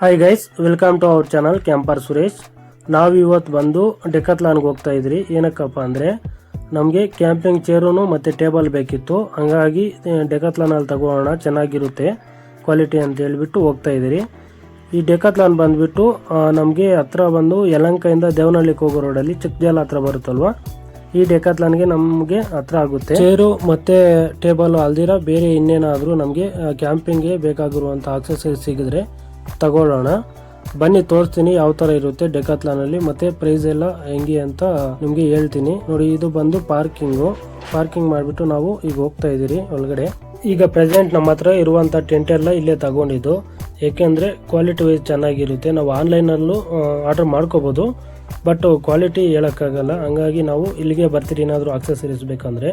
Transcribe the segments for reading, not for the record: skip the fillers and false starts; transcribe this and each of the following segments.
Hi guys, welcome to our channel camper Suresh. ನಾವು ಇವತ್ತು ಬಂದು ಡೆಕಾಥ್ಲಾನ್ಗೆ ಹೋಗ್ತಾ ಇದ್ರಿ. ಏನಕ್ಕಪ್ಪ ಅಂದರೆ ನಮಗೆ ಕ್ಯಾಂಪಿಂಗ್ ಚೇರು ಮತ್ತು ಟೇಬಲ್ ಬೇಕಿತ್ತು. ಹಂಗಾಗಿ ಡೆಕಾಥ್ಲಾನಲ್ಲಿ ತಗೊಳ್ಳೋಣ, ಚೆನ್ನಾಗಿರುತ್ತೆ ಕ್ವಾಲಿಟಿ ಅಂತ ಹೇಳಿಬಿಟ್ಟು ಹೋಗ್ತಾ ಇದ್ದೀರಿ. ಈ ಡೆಕಾಥ್ಲಾನ್ ಬಂದುಬಿಟ್ಟು ನಮಗೆ ಹತ್ರ ಬಂದು ಯಲಹಂಕದಿಂದ ದೇವನಹಳ್ಳಿಗೆ ಹೋಗೋ ರೋಡಲ್ಲಿ ಚಿಕ್ಕಜಾಲ ಹತ್ರ ಬರುತ್ತಲ್ವ, ಈ ಡೆಕಾಥ್ಲಾನ್ಗೆ ನಮಗೆ ಹತ್ರ ಆಗುತ್ತೆ. ಚೇರು ಮತ್ತು ಟೇಬಲ್ ಅಲ್ದಿರ ಬೇರೆ ಇನ್ನೇನಾದರೂ ನಮಗೆ ಕ್ಯಾಂಪಿಂಗ್ಗೆ ಬೇಕಾಗಿರುವಂಥ ಆಕ್ಸೆಸರೀಸ್ ಸಿಗಿದ್ರೆ ತಗೊಳ್ಳೋಣ. ಬನ್ನಿ ತೋರಿಸ್ತೀನಿ ಯಾವ ಥರ ಇರುತ್ತೆ ಡೆಕಾಥ್ಲಾನಲ್ಲಿ, ಮತ್ತು ಪ್ರೈಸ್ ಎಲ್ಲ ಹೆಂಗೆ ಅಂತ ನಿಮಗೆ ಹೇಳ್ತೀನಿ. ನೋಡಿ, ಇದು ಬಂದು ಪಾರ್ಕಿಂಗ್ ಮಾಡಿಬಿಟ್ಟು ನಾವು ಈಗ ಹೋಗ್ತಾ ಇದ್ದೀರಿ ಒಳಗಡೆ. ಈಗ ಪ್ರೆಸೆಂಟ್ ನಮ್ಮ ಹತ್ರ ಇರುವಂಥ ಟೆಂಟ್ ಎಲ್ಲ ಇಲ್ಲೇ ತಗೊಂಡಿದ್ದು, ಏಕೆಂದರೆ ಕ್ವಾಲಿಟಿ ವೈಸ್ ಚೆನ್ನಾಗಿರುತ್ತೆ. ನಾವು ಆನ್ಲೈನಲ್ಲೂ ಆರ್ಡರ್ ಮಾಡ್ಕೋಬೋದು, ಬಟ್ ಕ್ವಾಲಿಟಿ ಹೇಳೋಕ್ಕಾಗಲ್ಲ. ಹಂಗಾಗಿ ನಾವು ಇಲ್ಲಿಗೆ ಬರ್ತೀರಿ ಏನಾದರೂ ಆಕ್ಸೆಸರೀಸ್ ಬೇಕಂದರೆ.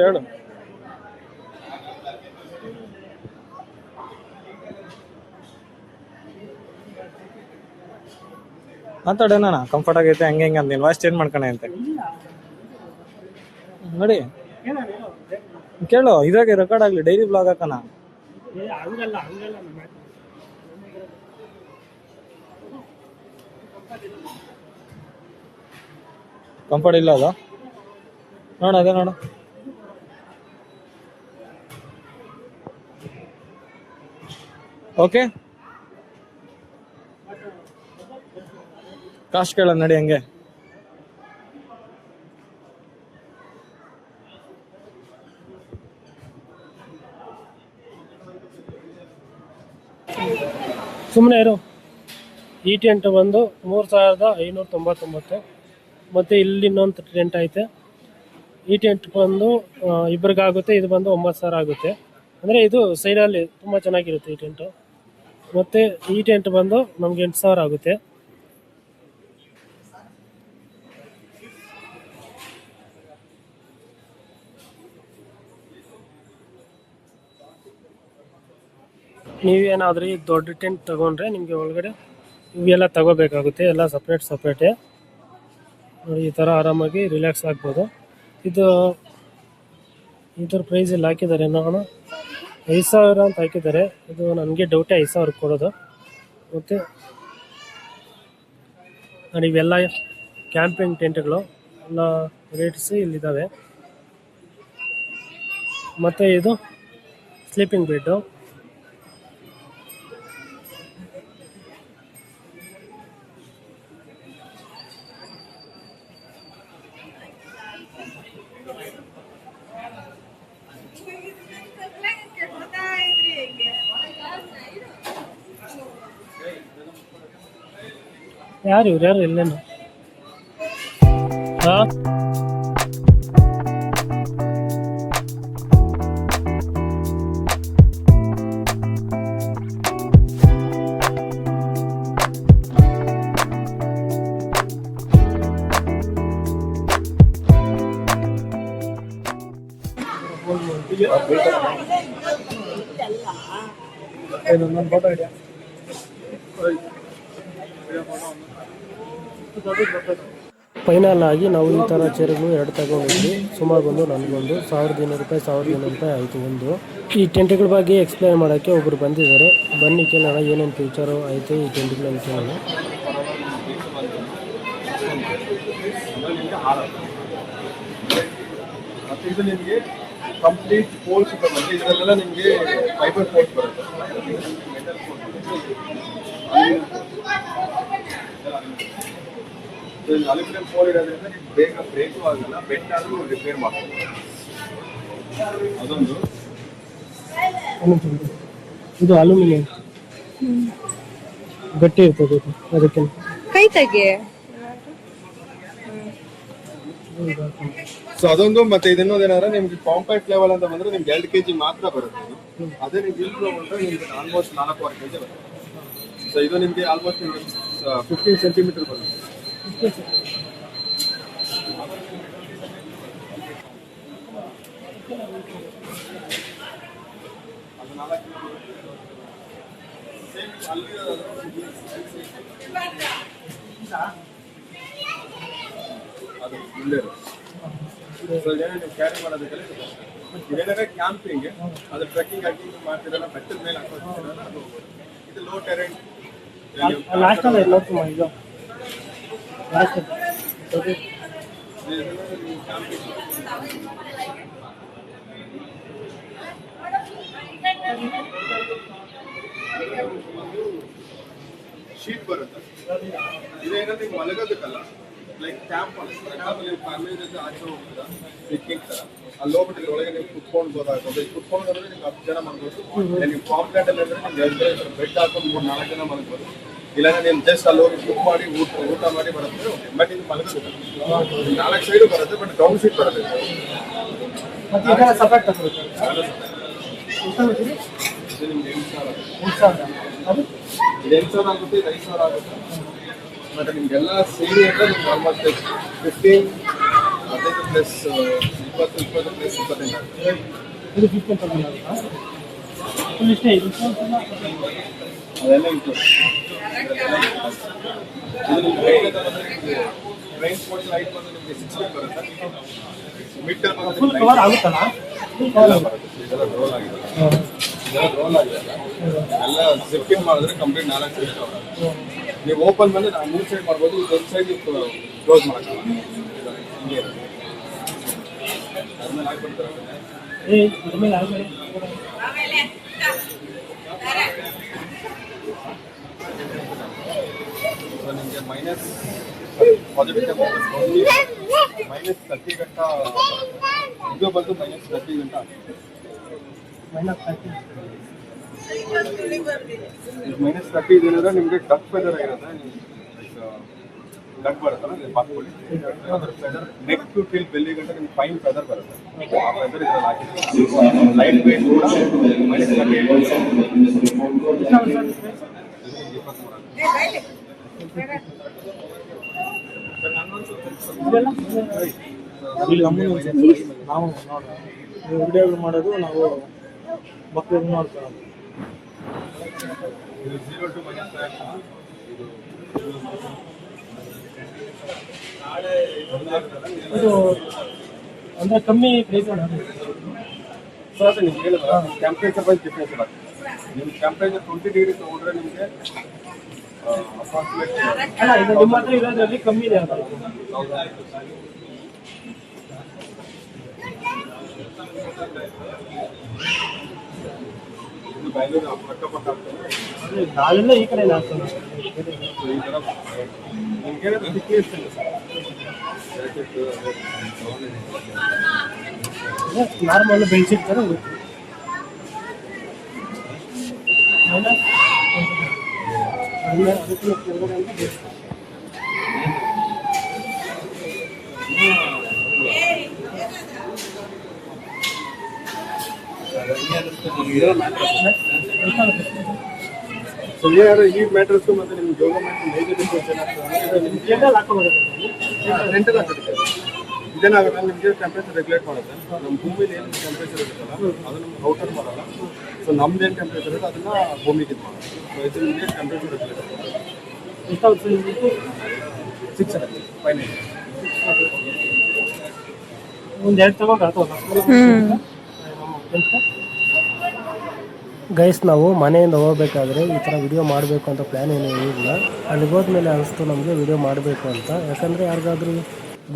ಹೇಳು. ಮಾತಾಡೋಣ, ಕಂಫರ್ಟ್ ಆಗೈತೆ ಹಂಗೆ ಹಿಂಗೆ ಅಂತ ವಾಯ್ಸ್ ಚೇಂಜ್ ಮಾಡ್ಕೊಣ ಅಂತೆ ನೋಡಿ. ಕೇಳು, ಇದ್ರಾಗೆ ರೆಕಾರ್ಡ್ ಆಗಲಿ, ಡೈಲಿ ಬ್ಲಾಗ್ ಹಾಕೋಣ. ಕಂಫರ್ಟ್ ಇಲ್ಲ ಅದು ನೋಡ, ಅದೇ ನೋಡು. ಓಕೆ, ಕಾಸ್ಟ್ ಕೇಳ ನಡಿ ಹಂಗೆ. ಸುಮ್ಮನೆ ಇರು. ಈ ಟೆಂಟ್ ಬಂದು 3599, ಮತ್ತು ಇಲ್ಲಿ ಇನ್ನೊಂದು ಟೆಂಟ್ ಐತೆ. ಈ ಟೆಂಟ್ ಬಂದು ಇಬ್ಬರಿಗಾಗುತ್ತೆ, ಇದು ಬಂದು 9000 ಆಗುತ್ತೆ. ಅಂದರೆ ಇದು ಸೈಡಲ್ಲಿ ತುಂಬ ಚೆನ್ನಾಗಿರುತ್ತೆ ಈ ಟೆಂಟು. ಮತ್ತು ಈ ಟೆಂಟ್ ಬಂದು ನಮ್ಗೆ 8000 ಆಗುತ್ತೆ. ನೀವೇನಾದ್ರೂ ದೊಡ್ಡ ಟೆಂಟ್ ತಗೊಂಡ್ರೆ ನಿಮಗೆ ಒಳಗಡೆ ಇವೆಲ್ಲ ತಗೋಬೇಕಾಗುತ್ತೆ, ಎಲ್ಲ ಸಪ್ರೇಟೇ. ನೋಡಿ, ಈ ಥರ ಆರಾಮಾಗಿ ರಿಲ್ಯಾಕ್ಸ್ ಆಗ್ಬೋದು. ಇದು ಇದ್ರ ಪ್ರೈಸ್ ಇಲ್ಲಿ ಹಾಕಿದ್ದಾರೆ, ನೋಡೋಣ 5000 ಅಂತ ಹಾಕಿದ್ದಾರೆ. ಇದು ನನಗೆ ಡೌಟೇ 5000 ಕೊಡೋದು. ಮತ್ತು ನೋಡಿ, ಇವೆಲ್ಲ ಕ್ಯಾಂಪಿಂಗ್ ಟೆಂಟ್ಗಳು ಎಲ್ಲ ರೇಟ್ಸ್ ಇಲ್ಲಿದ್ದಾವೆ. ಮತ್ತು ಇದು ಸ್ಲೀಪಿಂಗ್ ಬೆಡ್ಡು. ಯಾರು ಇಲ್ಲೇನು? ಹಾಂ, ಫೋಟೋ ಇದೆಯಾ? ಫೈನಲ್ ಆಗಿ ನಾವು ಈ ಥರ ಚೇರುಗಳು 2 ತಗೊಂಡಿದ್ವಿ. ಸುಮಾರು ಬಂದು ನನಗೊಂದು 1200 ರೂಪಾಯಿ ಆಯಿತು ಒಂದು. ಈ ಟೆಂಟ್ಗಳ ಬಗ್ಗೆ ಎಕ್ಸ್ಪ್ಲೈನ್ ಮಾಡೋಕ್ಕೆ ಒಬ್ಬರು ಬಂದಿದ್ದಾರೆ. ಬನ್ನಿ ಕೇಳೋಣ ಏನೇನು ಫೀಚರು ಐತೆ ಈ ಟೆಂಟ್ಗಳಲ್ಲಿ ಕೇಳೋಣ. ಇದು ನಿಮಗೆ ಕಂಪ್ಲೀಟ್ ಪೋಲ್ಸ್ ಬರುತ್ತೆ. ಇದರಲ್ಲೆಲ್ಲ ನಿಮಗೆ ಫೈಬರ್ ಪೋಲ್ಸ್ ಬರುತ್ತೆ. ಅಲ್ಯೂಮಿನಿಯಂ ಪೋಲ್ ಇರೋದ್ರಿಂದ ನೀವು ಬೇಗ ಬ್ರೇಕು ಆಗಲ್ಲ, ಬೆಂಡ್ ಆದರೂ ರಿಪೇರ್ ಮಾಡ್ಬೋದು. ಅದೊಂದು. ಇದು ಅಲ್ಯೂಮಿನಿಯಂ ಗಟ್ಟಿ ಇರ್ತದೆ, ಅದಕ್ಕೆ ಕೈ ತೆಗೆ. ಸೊ ಅದೊಂದು. ಮತ್ತೆ ಇದನ್ನೋದೇನಾದ್ರೆ ನಿಮ್ಗೆ ಕಾಂಪ್ಯಾಕ್ಟ್ ಲೆವೆಲ್ ಅಂತ ಬಂದ್ರೆ ನಿಮ್ಗೆ 2 kg ಮಾತ್ರ ಬರುತ್ತೆ. ಅದೇ ನೀವು ಇಲ್ಲಿ ತಗೊಂಡ್ರೆ ನಿಮ್ಗೆ ಆಲ್ಮೋಸ್ಟ್ 4.5 kg ಬರುತ್ತೆ. ಸೊ ಇದು ನಿಮ್ಗೆ ಆಲ್ಮೋಸ್ಟ್ 15 ಸೆಂಟಿಮೀಟರ್ ಬರುತ್ತೆ. ಅದು ಇಲ್ಲೇ ಕ್ಯಾರಿ ಮಾಡೋದಕ್ಕೆ ಏನಾದ್ರೆ ಕ್ಯಾಂಪಿಂಗ್ ಅದು ಟ್ರೆಕ್ಕಿಂಗ್ ಆಗಿ ಮಾಡ್ತಿರಲ್ಲ, ಬೆಟ್ಟದ ಮೇಲೆ ಹಾಕೋದಿರಲ್ಲ, ಅದು ಇದು ಲೋ ಟೆರೆಂಟ್ ಲಾಸ್ಟಲ್ಲಿ ನೋಡ್ತೀನಿ ಇದು ಲಾಸ್ಟ್ ಶೀಟ್ ಬರುತ್ತೆ ಇದೇನಂದ್ರೆ ಈಗ ಮಲಗೋದಕ್ಕಲ್ಲ ಲೈಕ್ ಕ್ಯಾಂಪ್ ಆಮೇಲೆ ನೀವು ಫ್ಯಾಮಿಲಿ ಜೊತೆ ಆಚೆ ಹೋಗ್ತೀರಾ ಪಿಕ್ನಿಕ್ ತರ ಅಲ್ಲಿ ಹೋಗ್ಬಿಟ್ಟು ಒಳಗೆ ನೀವು ಕುತ್ಕೊಳ್ಬೋದಾಗ್ಬೋದು ಈಗ ಕುತ್ಕೊಂಡ್ರೆ ನೀವು 10 ಜನ ಮಾಡ್ಬೋದು ನೀವು ಕಾಂಪ್ಲೇಟ್ ಅಲ್ಲಿ ಅಂದ್ರೆ ನಿಮ್ಗೆ 2 ಬೆಡ್ ಹಾಕೊಂಡು 3-4 ಜನ ಮಾಡ್ಬೋದು ಇಲ್ಲಾಂದ್ರೆ ನೀವು ಜಸ್ಟ್ ಅಲ್ಲಿ ಹೋಗಿ ಕುಕ್ ಮಾಡಿ ಊಟ ಮಾಡಿ ಬರುತ್ತೆ ಬಟ್ ಇದು ಮಲಗೋದಕ್ಕಲ್ಲ 4 ಸೈಡು ಬರುತ್ತೆ ಬಟ್ ಡೌನ್ ಸೀಟ್ ಬರುತ್ತೆ ಮತ್ತೆ ಇದೆಲ್ಲ ಸಪರೇಟ್ ತಗೊಳ್ಳಿ ಇದು ನಿಮ್ಗೆ 8,000 ಅದು ಇದು 8,000 ಆಗುತ್ತೆ ಇದು 5,000 ಆಗುತ್ತೆ ಮತ್ತೆ ನಿಮ್ಗೆಲ್ಲ ಸೇರಿ ಅಂದ್ರೆ ನಿಮ್ಗೆ ಆಲ್ಮೋಸ್ಟ್ 15 ಪ್ಲಸ್ 20 ಪ್ಲಸ್ 25 ಆಗುತ್ತೆ ಇದು 15,000 ಆಗುತ್ತಾ ಫುಲ್ ಇಷ್ಟೇ ಇದು ಅದೆಲ್ಲ ಇನ್ಕ್ಲೂಡ್ ಇದು ನಿಮ್ಗೆ ಟ್ರೈನ್ ಸ್ಪೋರ್ಟ್ಸ್ ಲೈಟ್ ಬಂದು ನಿಮಗೆ 60 ಬರುತ್ತೆ ಮೀಟರ್ ಫುಲ್ ಕವರ್ ಆಗುತ್ತಲ್ಲ ಎಲ್ಲ ಬರುತ್ತೆ ಇದೆಲ್ಲ ರೋಲ್ ಆಗಿದೆ ರೋಲ್ ಆಗಿದೆ ಎಲ್ಲ ಜಿಪ್ಪಿಂಗ್ ಮಾಡಿದ್ರೆ ಕಂಪ್ಲೀಟ್ 4 ಸೈಡ್ ನೀವು ಓಪನ್ ಬಂದ್ರೆ ನಾವು 3 ಸೈಡ್ ಮಾಡ್ಬೋದು ಇದೊಂದು ಸೈಡ್ ಕ್ಲೋಸ್ ಮಾಡಲ್ಲ ಹಿಂಗೆ ಅದ್ಮೇಲೆ ಹಾಕ್ಬಿಡ್ತಾರೆ ಆಮೇಲೆ ಆಮೇಲೆ ಸೊ ನಿಮಗೆ ಮೈನಸ್ ಪಾಸಿಟಿವ್ ಮೈನಸ್ 30 ಗಂಟ ಇದು ಬಂದು ಮೈನಸ್ 30 ಗಂಟ ಮೈನಸ್ 30 ಇದೇನಾದ್ರೆ ನಿಮಗೆ ಡಕ್ ಫೆದರ್ ಆಗಿರುತ್ತೆ ಡಕ್ ಬರುತ್ತಲ್ಲ ಬಾತ್ಕೊಳ್ಳಿ ಅದರ feather neck to till belly ಗಂಟೆ ನಿಮ್ಗೆ ಫೈನ್ ಫೆದರ್ ಬರುತ್ತೆ ಆ ಫೆದರ್ ಇದ್ರಲ್ಲಿ ಹಾಕಿದ್ರೆ ಲೈಟ್ ವೇಟ್ ಕೂಡ ಮೈನಸ್ 23 ನಾವು ನೀವು ವಿಡಿಯೋಗಳು ಮಾಡೋದು ನಾವು ಮಕ್ಕಳು ನೋಡ್ಕೊಳ್ಳೋದು ಇದು 0 to ಮೈನಸ್ ಇದು ಅಂದರೆ ಕಮ್ಮಿ ಪ್ರೈಸ್ ಸೊ ಅದು ನಿಮ್ಗೆ ಹೇಳಿದ್ರೆ ಟೆಂಪ್ರೇಚರ್ ವೈಸ್ ಡಿಫ್ರೆನ್ಸ್ ಇರುತ್ತೆ ನಿಮ್ಮ ಟೆಂಪ್ರೇಚರ್ 20 ಡಿಗ್ರಿ ತೊಗೊಂಡ್ರೆ ನಿಮಗೆ ಅಪ್ರಾಕ್ಸಿಮೇಟ್ ಅಲ್ಲ ಇದು ನಿಮ್ಮ ಹತ್ರ ಇರೋದ್ರಲ್ಲಿ ಕಮ್ಮಿ ಇದೆ ಅಂತ ಇದು ಬ್ಯಾಂಗ್ಳೂರು ಅಕ್ಕಪಕ್ಕ ಆಗ್ತದೆ ನಾವೆಲ್ಲ ಈ ಕಡೆ ಹಾಕ್ತೇವೆ ಈ ಥರ ನಿಮ್ಗೆ ಏನಾದರೂ ಥಿಕ್ನೆಸ್ ಇಲ್ಲ ನಾರ್ಮಲ್ ಬೆಡ್ಶೀಟ್ ಥರ ಸೊ ಏನಾದ್ರು ಈ ಮ್ಯಾಟ್ರಸ್ ಮತ್ತೆ ನಿಮ್ಗೆ ಯೋಗ ಮ್ಯಾಟ್ರ್ ಮೇಜರ್ ಡಿಫ್ರೆನ್ಸ್ ಏನಾಗ್ತದೆ ನಿಮ್ಗೆ ರೆಂಟಲ್ ಆಗ್ತದೆ ಇದೇನಾಗುತ್ತೆ ನಿಮಗೆ ಟೆಂಪ್ರೇಚರ್ ರೆಗ್ಯುಲೇಟ್ ಮಾಡುತ್ತೆ ನಮ್ಮ ಭೂಮಿಲಿ ಏನು ಟೆಂಪ್ರೇಚರ್ ಇರುತ್ತಲ್ಲ ಅದು ನಮ್ಗೆ ಔಟರ್ ಮಾಡಲ್ಲ ಸೊ ನಮ್ದು ಏನು ಟೆಂಪ್ರೇಚರ್ ಇರುತ್ತೆ ಅದನ್ನ ಭೂಮಿಗೆ ಇದು ಮಾಡೋದು ಸೊ ಇದು ನಿಮಗೆ ಟೆಂಪ್ರೇಚರ್ ರೆಗ್ಯುಲೇಟ್ ಎಷ್ಟಾಗುತ್ತೆ 6 ಒಂದು 2 ತಗೊಂಡ್ರೆ ಅಥವಾ ಗೈಸ್ ನಾವು ಮನೆಯಿಂದ ಹೋಗ್ಬೇಕಾದ್ರೆ ಈ ಥರ ವಿಡಿಯೋ ಮಾಡಬೇಕು ಅಂತ ಪ್ಲ್ಯಾನ್ ಏನೂ ಇಲ್ಲ ಅಲ್ಲಿಗೆ ಹೋದ್ಮೇಲೆ ಅನಿಸ್ತು ನಮಗೆ ವಿಡಿಯೋ ಮಾಡಬೇಕು ಅಂತ ಯಾಕಂದರೆ ಯಾರಿಗಾದ್ರೂ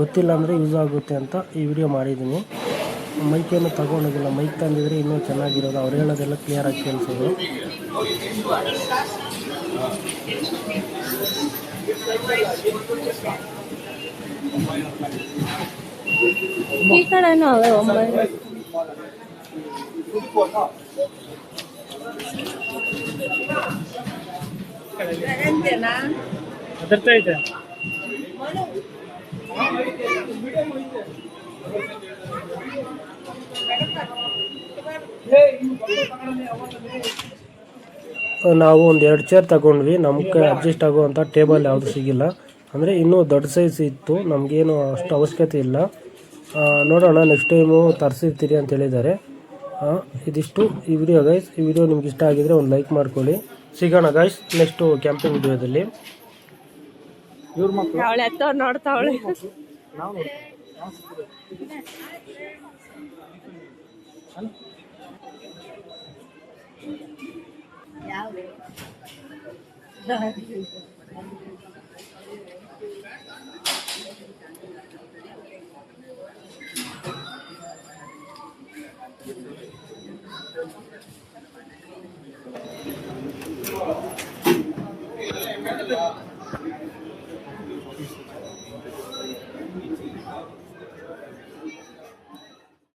ಗೊತ್ತಿಲ್ಲ ಅಂದರೆ ಯೂಸ್ ಆಗುತ್ತೆ ಅಂತ ಈ ವಿಡಿಯೋ ಮಾಡಿದ್ದೀನಿ ಮೈಕೇನು ತಗೊಂಡೋಗಿಲ್ಲ ಮೈಕ್ ತಂದಿದ್ರೆ ಇನ್ನೂ ಚೆನ್ನಾಗಿರೋದು ಅವ್ರು ಹೇಳೋದೆಲ್ಲ ಕ್ಲಿಯರಾಗಿ ಕೇಳಿಸೋದು ಈ ಕಡೆನೂ ಅವೆ 9 ಅದರ್ಥ ಐತೆ ನಾವು ಒಂದು 2 ಚೇರ್ ತಗೊಂಡ್ವಿ ನಮ್ಗೆ ಅಡ್ಜಸ್ಟ್ ಆಗುವಂಥ ಟೇಬಲ್ ಯಾವುದು ಸಿಗಿಲ್ಲ ಅಂದರೆ ಇನ್ನೂ ದೊಡ್ಡ ಸೈಜ್ ಇತ್ತು ನಮಗೇನು ಅಷ್ಟು ಅವಶ್ಯಕತೆ ಇಲ್ಲ ನೋಡೋಣ ನೆಕ್ಸ್ಟ್ ಟೈಮು ತರಿಸಿರ್ತೀರಿ ಅಂತ ಹೇಳಿದ್ದಾರೆ ಇದಿಷ್ಟು ಈ ವಿಡಿಯೋ ಗೈಸ್ ಈ ವಿಡಿಯೋ ನಿಮ್ಗೆ ಇಷ್ಟ ಆಗಿದ್ರೆ ಒಂದು ಲೈಕ್ ಮಾಡ್ಕೊಳ್ಳಿ ಸಿಗೋಣ ಗೈಸ್ ನೆಕ್ಸ್ಟು ಕ್ಯಾಂಪಿಂಗ್ ವಿಡಿಯೋದಲ್ಲಿ ಇವ್ರ ಮಕ್ಕಳು ಅವಳೆ ಎತ್ತವ್ರು ನೋಡ್ತಾವಳೆ ನಾವು